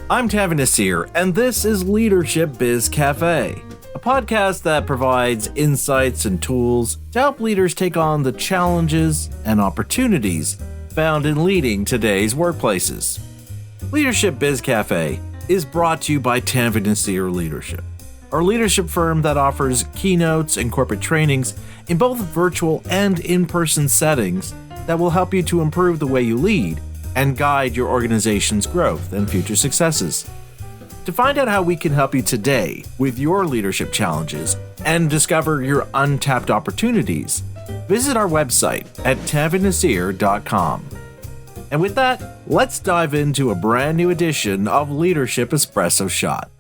I'm Tavi Nasir, and this is Leadership Biz Cafe, a podcast that provides insights and tools to help leaders take on the challenges and opportunities found in leading today's workplaces. Leadership Biz Cafe is brought to you by Tavi Nasir Leadership, our leadership firm that offers keynotes and corporate trainings in both virtual and in-person settings that will help you to improve the way you lead and guide your organization's growth and future successes. To find out how we can help you today with your leadership challenges and discover your untapped opportunities, visit our website at tavinasir.com. And with that, let's dive into a brand new edition of Leadership Espresso Shot.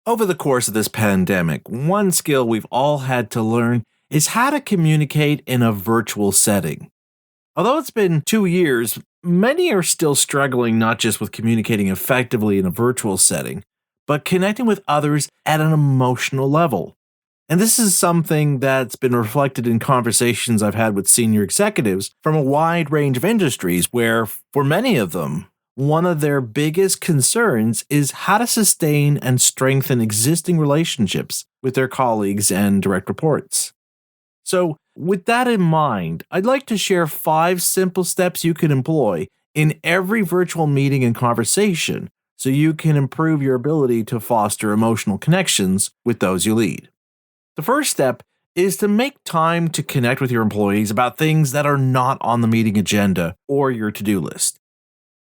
Over the course of this pandemic, one skill we've all had to learn is how to communicate in a virtual setting. Although it's been 2 years, many are still struggling not just with communicating effectively in a virtual setting, but connecting with others at an emotional level. And this is something that's been reflected in conversations I've had with senior executives from a wide range of industries where, for many of them, one of their biggest concerns is how to sustain and strengthen existing relationships with their colleagues and direct reports. So, with that in mind, I'd like to share 5 simple steps you can employ in every virtual meeting and conversation so you can improve your ability to foster emotional connections with those you lead. The first step is to make time to connect with your employees about things that are not on the meeting agenda or your to-do list.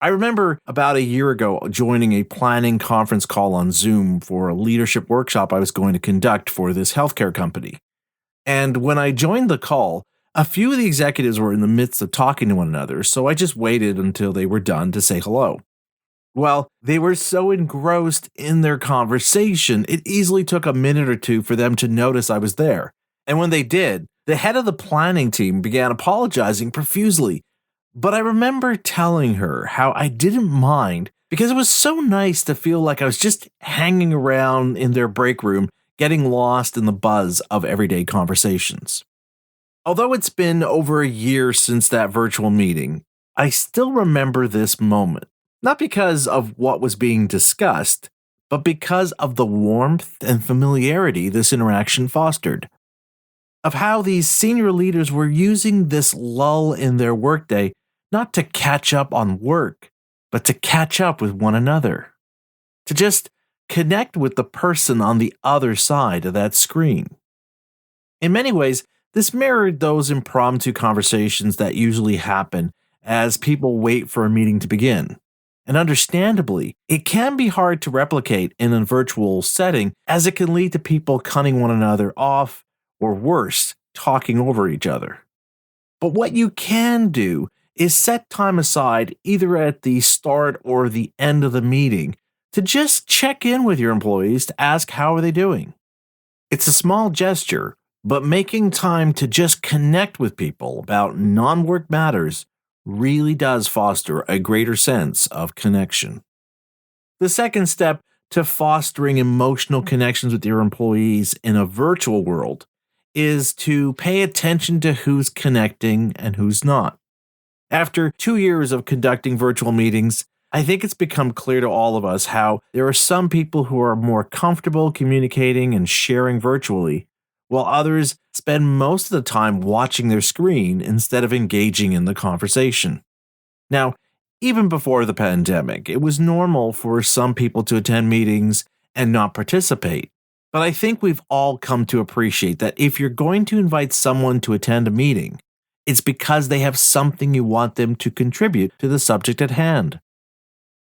I remember about a year ago joining a planning conference call on Zoom for a leadership workshop I was going to conduct for this healthcare company. And when I joined the call, a few of the executives were in the midst of talking to one another, so I just waited until they were done to say hello. Well, they were so engrossed in their conversation, it easily took a minute or two for them to notice I was there. And when they did, the head of the planning team began apologizing profusely. But I remember telling her how I didn't mind because it was so nice to feel like I was just hanging around in their break room, getting lost in the buzz of everyday conversations. Although it's been over a year since that virtual meeting, I still remember this moment, not because of what was being discussed, but because of the warmth and familiarity this interaction fostered. Of how these senior leaders were using this lull in their workday not to catch up on work, but to catch up with one another. To just connect with the person on the other side of that screen. In many ways, this mirrored those impromptu conversations that usually happen as people wait for a meeting to begin. And understandably, it can be hard to replicate in a virtual setting as it can lead to people cutting one another off, or worse, talking over each other. But what you can do is set time aside either at the start or the end of the meeting to just check in with your employees to ask how are they doing. It's a small gesture, but making time to just connect with people about non-work matters really does foster a greater sense of connection. The second step to fostering emotional connections with your employees in a virtual world is to pay attention to who's connecting and who's not. After 2 years of conducting virtual meetings, I think it's become clear to all of us how there are some people who are more comfortable communicating and sharing virtually, while others spend most of the time watching their screen instead of engaging in the conversation. Now, even before the pandemic, it was normal for some people to attend meetings and not participate. But I think we've all come to appreciate that if you're going to invite someone to attend a meeting, it's because they have something you want them to contribute to the subject at hand.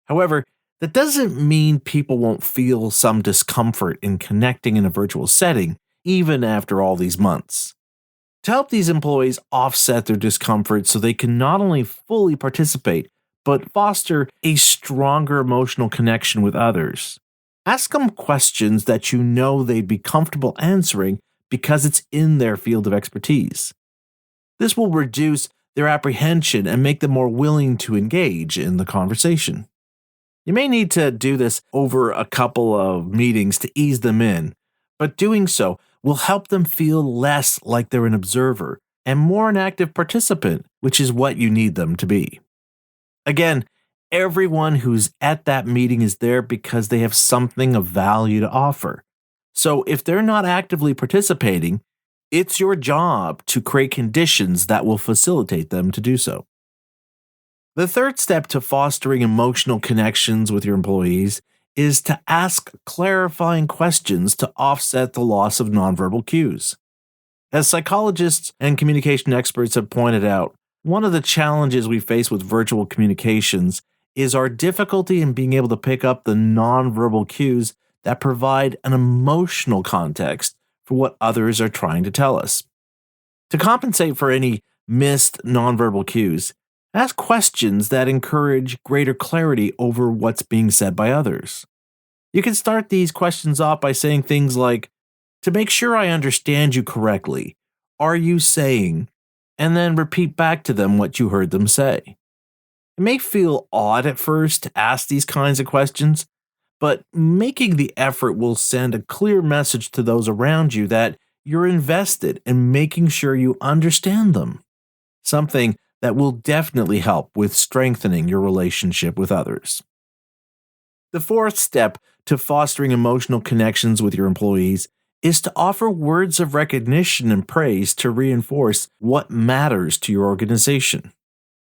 However, that doesn't mean people won't feel some discomfort in connecting in a virtual setting, even after all these months. To help these employees offset their discomfort so they can not only fully participate, but foster a stronger emotional connection with others, ask them questions that you know they'd be comfortable answering because it's in their field of expertise. This will reduce their apprehension and make them more willing to engage in the conversation. You may need to do this over a couple of meetings to ease them in, but doing so will help them feel less like they're an observer and more an active participant, which is what you need them to be. Again, everyone who's at that meeting is there because they have something of value to offer. So if they're not actively participating, it's your job to create conditions that will facilitate them to do so. The third step to fostering emotional connections with your employees is to ask clarifying questions to offset the loss of nonverbal cues. As psychologists and communication experts have pointed out, one of the challenges we face with virtual communications is our difficulty in being able to pick up the nonverbal cues that provide an emotional context for what others are trying to tell us. To compensate for any missed nonverbal cues, ask questions that encourage greater clarity over what's being said by others. You can start these questions off by saying things like, "To make sure I understand you correctly, are you saying," and then repeat back to them what you heard them say. It may feel odd at first to ask these kinds of questions, but making the effort will send a clear message to those around you that you're invested in making sure you understand them, something that will definitely help with strengthening your relationship with others. The fourth step to fostering emotional connections with your employees is to offer words of recognition and praise to reinforce what matters to your organization.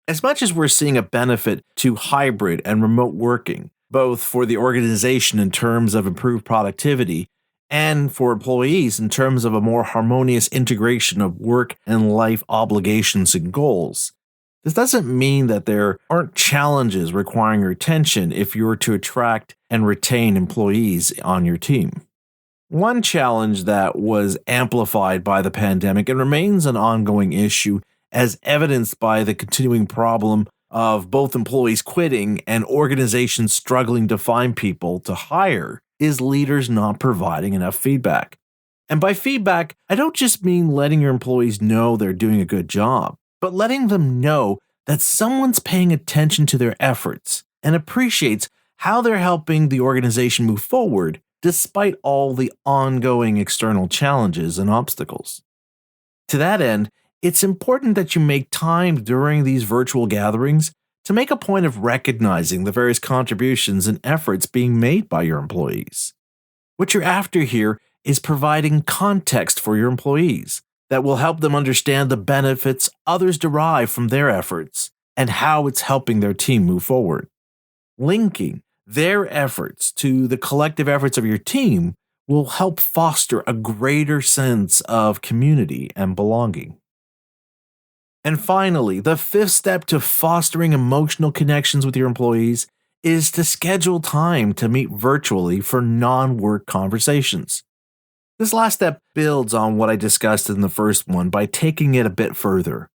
As much as we're seeing a benefit to hybrid and remote working, both for the organization in terms of improved productivity and for employees in terms of a more harmonious integration of work and life obligations and goals, this doesn't mean that there aren't challenges requiring your attention if you're to attract and retain employees on your team. One challenge that was amplified by the pandemic and remains an ongoing issue, as evidenced by the continuing problem of both employees quitting and organizations struggling to find people to hire, is leaders not providing enough feedback. And by feedback, I don't just mean letting your employees know they're doing a good job, but letting them know that someone's paying attention to their efforts and appreciates how they're helping the organization move forward despite all the ongoing external challenges and obstacles. To that end, it's important that you make time during these virtual gatherings to make a point of recognizing the various contributions and efforts being made by your employees. What you're after here is providing context for your employees that will help them understand the benefits others derive from their efforts and how it's helping their team move forward. Linking their efforts to the collective efforts of your team will help foster a greater sense of community and belonging. And finally, the fifth step to fostering emotional connections with your employees is to schedule time to meet virtually for non-work conversations. This last step builds on what I discussed in the first one by taking it a bit further.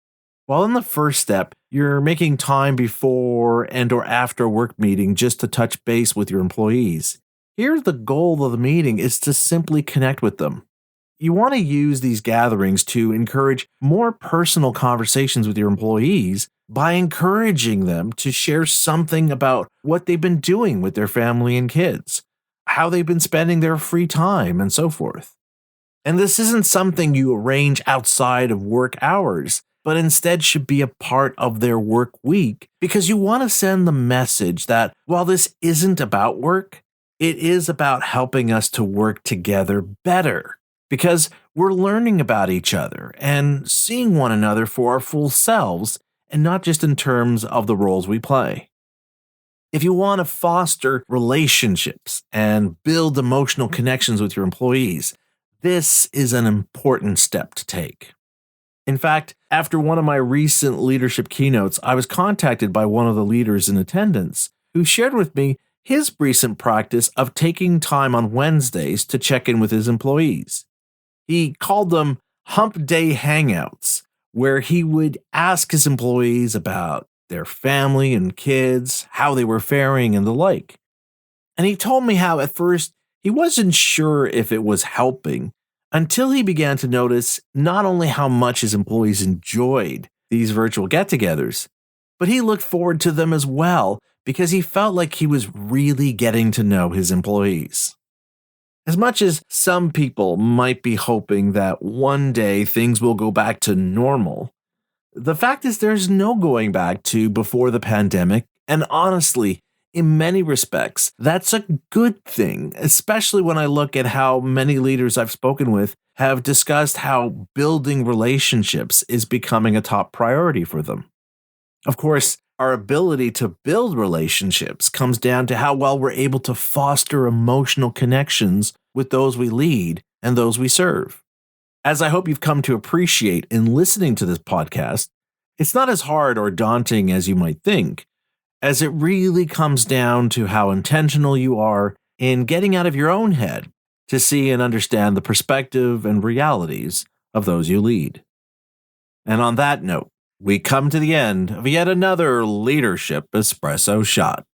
While in the first step, you're making time before and or after a work meeting just to touch base with your employees. Here, the goal of the meeting is to simply connect with them. You want to use these gatherings to encourage more personal conversations with your employees by encouraging them to share something about what they've been doing with their family and kids, how they've been spending their free time, and so forth. And this isn't something you arrange outside of work hours, but instead should be a part of their work week because you want to send the message that while this isn't about work, it is about helping us to work together better because we're learning about each other and seeing one another for our full selves and not just in terms of the roles we play. If you want to foster relationships and build emotional connections with your employees, this is an important step to take. In fact, after one of my recent leadership keynotes, I was contacted by one of the leaders in attendance who shared with me his recent practice of taking time on Wednesdays to check in with his employees. He called them Hump Day Hangouts, where he would ask his employees about their family and kids, how they were faring, and the like. And he told me how at first he wasn't sure if it was helping until he began to notice not only how much his employees enjoyed these virtual get-togethers, but he looked forward to them as well because he felt like he was really getting to know his employees. As much as some people might be hoping that one day things will go back to normal, the fact is there's no going back to before the pandemic, and honestly, in many respects, that's a good thing, especially when I look at how many leaders I've spoken with have discussed how building relationships is becoming a top priority for them. Of course, our ability to build relationships comes down to how well we're able to foster emotional connections with those we lead and those we serve. As I hope you've come to appreciate in listening to this podcast, it's not as hard or daunting as you might think, as it really comes down to how intentional you are in getting out of your own head to see and understand the perspective and realities of those you lead. And on that note, we come to the end of yet another Leadership Espresso Shot.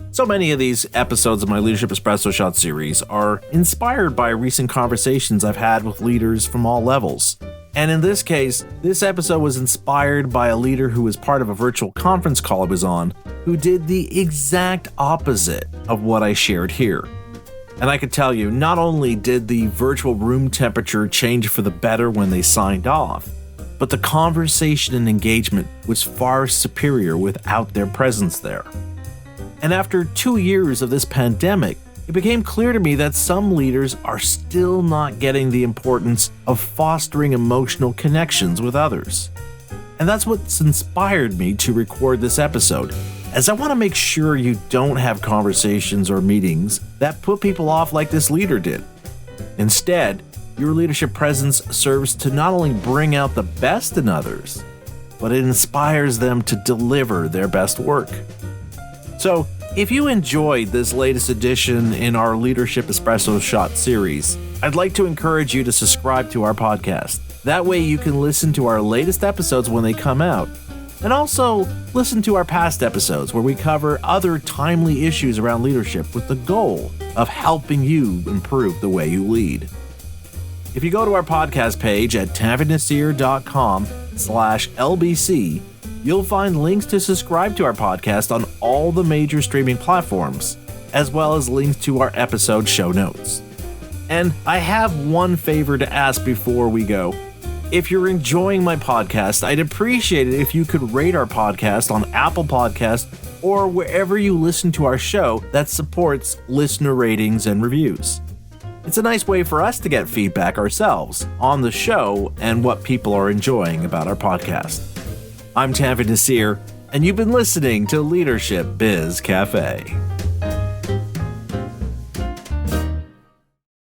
So many of these episodes of my Leadership Espresso Shot series are inspired by recent conversations I've had with leaders from all levels. And in this case, this episode was inspired by a leader who was part of a virtual conference call I was on, who did the exact opposite of what I shared here. And I can tell you, not only did the virtual room temperature change for the better when they signed off, but the conversation and engagement was far superior without their presence there. And after 2 years of this pandemic, it became clear to me that some leaders are still not getting the importance of fostering emotional connections with others. And that's what's inspired me to record this episode, as I want to make sure you don't have conversations or meetings that put people off like this leader did. Instead, your leadership presence serves to not only bring out the best in others, but it inspires them to deliver their best work. So, if you enjoyed this latest edition in our Leadership Espresso Shot series, I'd like to encourage you to subscribe to our podcast. That way you can listen to our latest episodes when they come out, and also listen to our past episodes where we cover other timely issues around leadership with the goal of helping you improve the way you lead. If you go to our podcast page at tavinasir.com/LBC, you'll find links to subscribe to our podcast on all the major streaming platforms, as well as links to our episode show notes. And I have one favor to ask before we go. If you're enjoying my podcast, I'd appreciate it if you could rate our podcast on Apple Podcasts or wherever you listen to our show that supports listener ratings and reviews. It's a nice way for us to get feedback ourselves on the show and what people are enjoying about our podcast. I'm Tavi Nasir, and you've been listening to Leadership Biz Cafe.